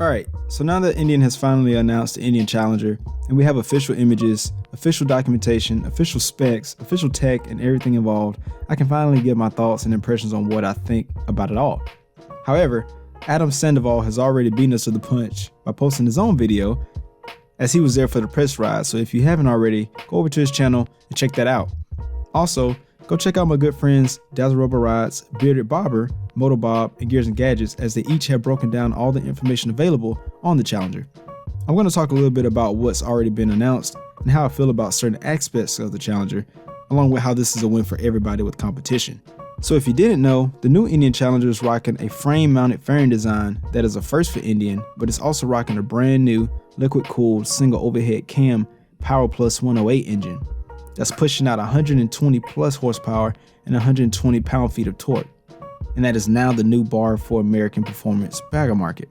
Alright, so now that Indian has finally announced the Indian Challenger, and we have official images, official documentation, official specs, official tech, and everything involved, I can finally give my thoughts and impressions on what I think about it all. However, Adam Sandavol has already beaten us to the punch by posting his own video, as he was there for the press ride, so if you haven't already, go over to his channel and check that out. Also, go check out my good friends DazzleRebelRides, Bearded Barber, MotoBob, and Gears and Gadgets, as they each have broken down all the information available on the Challenger. I'm going to talk a little bit about what's already been announced and how I feel about certain aspects of the Challenger, along with how this is a win for everybody with competition. So if you didn't know, the new Indian Challenger is rocking a frame-mounted fairing design that is a first for Indian, but it's also rocking a brand new liquid-cooled single overhead cam Power Plus 108 engine that's pushing out 120 plus horsepower and 120 pound-feet of torque. And that is now the new bar for American performance bagger market.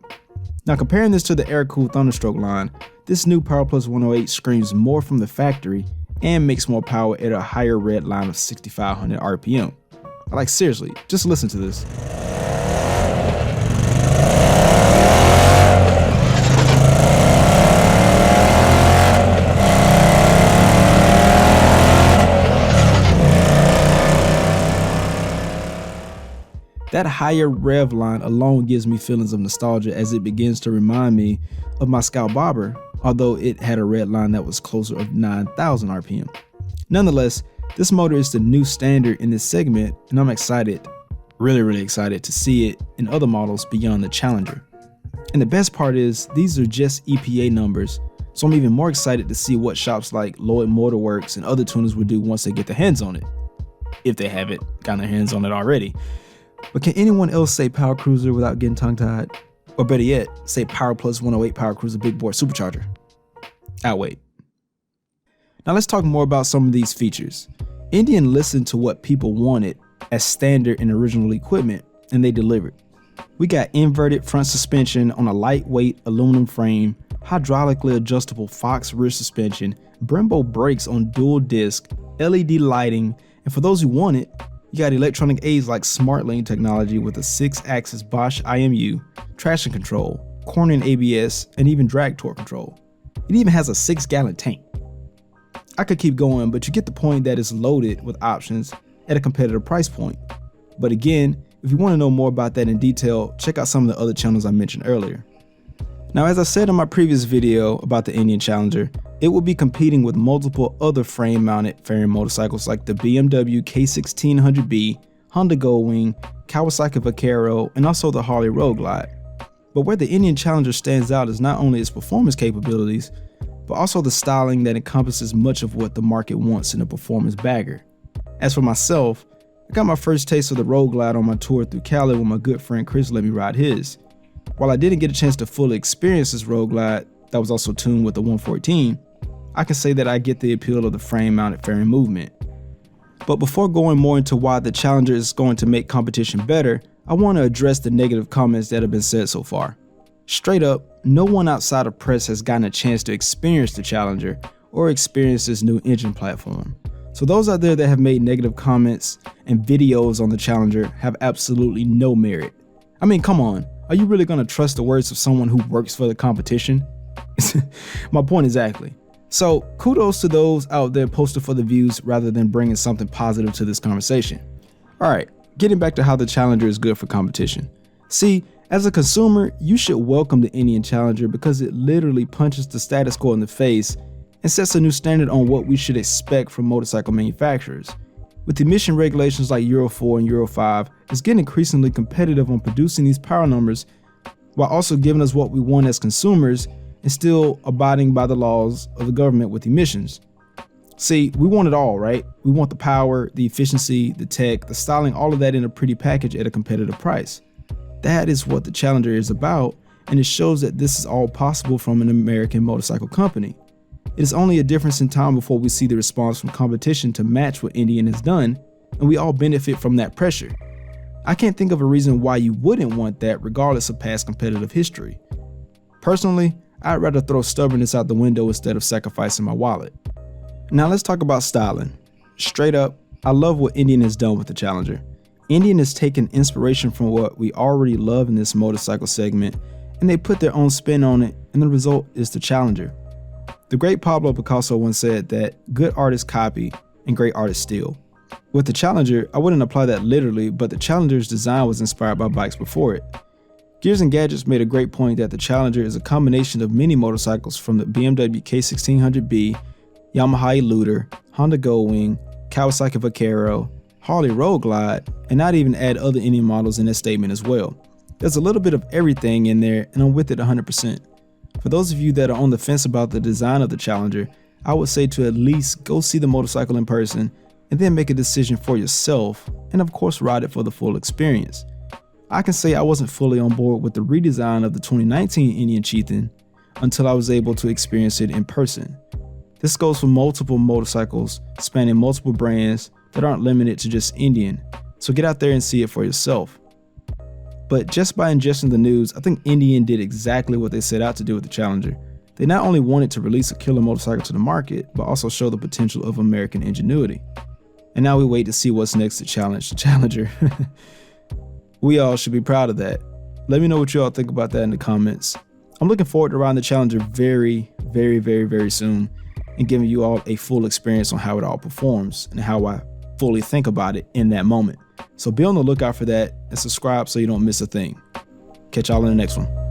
Now comparing this to the air-cooled Thunderstroke line, this new Power Plus 108 screams more from the factory and makes more power at a higher red line of 6,500 RPM. Like seriously, just listen to this. That higher rev line alone gives me feelings of nostalgia, as it begins to remind me of my Scout Bobber, although it had a red line that was closer of 9,000 RPM. Nonetheless, this motor is the new standard in this segment, and I'm excited, really excited to see it in other models beyond the Challenger. And the best part is, these are just EPA numbers, so I'm even more excited to see what shops like Lloyd Motor Works and other tuners will do once they get their hands on it, if they haven't gotten their hands on it already. But can anyone else say Power Cruiser without getting tongue-tied? Or better yet, say Power Plus 108 Power Cruiser Big Bore Supercharger? I'll wait. Now let's talk more about some of these features. Indian listened to what people wanted as standard and original equipment, and they delivered. We got inverted front suspension on a lightweight aluminum frame, hydraulically adjustable Fox rear suspension, Brembo brakes on dual disc, LED lighting, and for those who want it, you got electronic aids like Smart Lane technology with a 6-axis Bosch IMU, traction control, cornering ABS, and even drag torque control. It even has a 6-gallon tank. I could keep going, but you get the point that it's loaded with options at a competitive price point. But again, if you want to know more about that in detail, check out some of the other channels I mentioned earlier. Now, as I said in my previous video about the Indian Challenger, it will be competing with multiple other frame-mounted fairing motorcycles like the BMW K1600B, Honda Goldwing, Kawasaki Vaquero, and also the Harley Road Glide. But where the Indian Challenger stands out is not only its performance capabilities, but also the styling that encompasses much of what the market wants in a performance bagger. As for myself, I got my first taste of the Road Glide on my tour through Cali when my good friend Chris let me ride his. While I didn't get a chance to fully experience this Road Glide that was also tuned with the 114, I can say that I get the appeal of the frame-mounted fairing movement. But before going more into why the Challenger is going to make competition better, I want to address the negative comments that have been said so far. Straight up, no one outside of press has gotten a chance to experience the Challenger or experience this new engine platform. So those out there that have made negative comments and videos on the Challenger have absolutely no merit. I mean, come on, are you really going to trust the words of someone who works for the competition? My point exactly. So kudos to those out there posting for the views rather than bringing something positive to this conversation. Alright, getting back to how the Challenger is good for competition. See, as a consumer, you should welcome the Indian Challenger because it literally punches the status quo in the face and sets a new standard on what we should expect from motorcycle manufacturers. With emission regulations like Euro 4 and Euro 5, it's getting increasingly competitive on producing these power numbers while also giving us what we want as consumers and still abiding by the laws of the government with emissions. See, we want it all, right? We want the power, the efficiency, the tech, the styling, all of that in a pretty package at a competitive price. That is what the Challenger is about, and it shows that this is all possible from an American motorcycle company. It is only a difference in time before we see the response from competition to match what Indian has done, and we all benefit from that pressure. I can't think of a reason why you wouldn't want that regardless of past competitive history. Personally, I'd rather throw stubbornness out the window instead of sacrificing my wallet. Now let's talk about styling. Straight up, I love what Indian has done with the Challenger. Indian has taken inspiration from what we already love in this motorcycle segment and they put their own spin on it, and the result is the Challenger. The great Pablo Picasso once said that good artists copy and great artists steal. With the Challenger, I wouldn't apply that literally, but the Challenger's design was inspired by bikes before it. Gears and Gadgets made a great point that the Challenger is a combination of many motorcycles from the BMW K1600B, Yamaha Eluder, Honda Goldwing, Kawasaki Vaquero, Harley Road Glide, and not even add other Indian models in that statement as well. There's a little bit of everything in there, and I'm with it 100%. For those of you that are on the fence about the design of the Challenger, I would say to at least go see the motorcycle in person and then make a decision for yourself, and of course ride it for the full experience. I can say I wasn't fully on board with the redesign of the 2019 Indian Chieftain until I was able to experience it in person. This goes for multiple motorcycles spanning multiple brands that aren't limited to just Indian, so get out there and see it for yourself. But just by ingesting the news, I think Indian did exactly what they set out to do with the Challenger. They not only wanted to release a killer motorcycle to the market, but also show the potential of American ingenuity. And now we wait to see what's next to challenge the Challenger. We all should be proud of that. Let me know what you all think about that in the comments. I'm looking forward to riding the Challenger very, very, very, very soon and giving you all a full experience on how it all performs and how I fully think about it in that moment. So be on the lookout for that and subscribe so you don't miss a thing. Catch y'all in the next one.